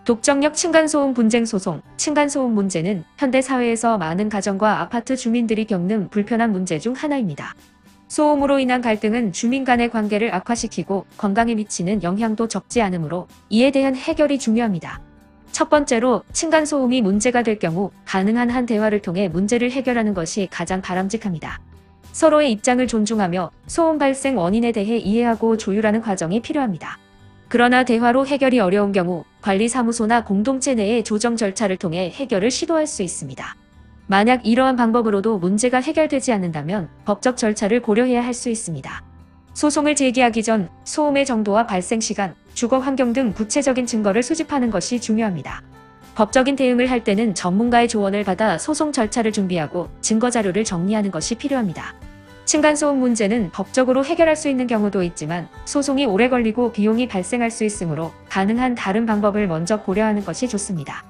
독점력 층간소음 분쟁 소송. 층간소음 문제는 현대 사회에서 많은 가정과 아파트 주민들이 겪는 불편한 문제 중 하나입니다. 소음으로 인한 갈등은 주민 간의 관계를 악화시키고 건강에 미치는 영향도 적지 않으므로 이에 대한 해결이 중요합니다. 첫 번째로 층간소음이 문제가 될 경우 가능한 한 대화를 통해 문제를 해결하는 것이 가장 바람직합니다. 서로의 입장을 존중하며 소음 발생 원인에 대해 이해하고 조율하는 과정이 필요합니다. 그러나 대화로 해결이 어려운 경우 관리사무소나 공동체 내의 조정 절차를 통해 해결을 시도할 수 있습니다. 만약 이러한 방법으로도 문제가 해결되지 않는다면 법적 절차를 고려해야 할 수 있습니다. 소송을 제기하기 전 소음의 정도와 발생 시간, 주거 환경 등 구체적인 증거를 수집하는 것이 중요합니다. 법적인 대응을 할 때는 전문가의 조언을 받아 소송 절차를 준비하고 증거 자료를 정리하는 것이 필요합니다. 층간소음 문제는 법적으로 해결할 수 있는 경우도 있지만 소송이 오래 걸리고 비용이 발생할 수 있으므로 가능한 다른 방법을 먼저 고려하는 것이 좋습니다.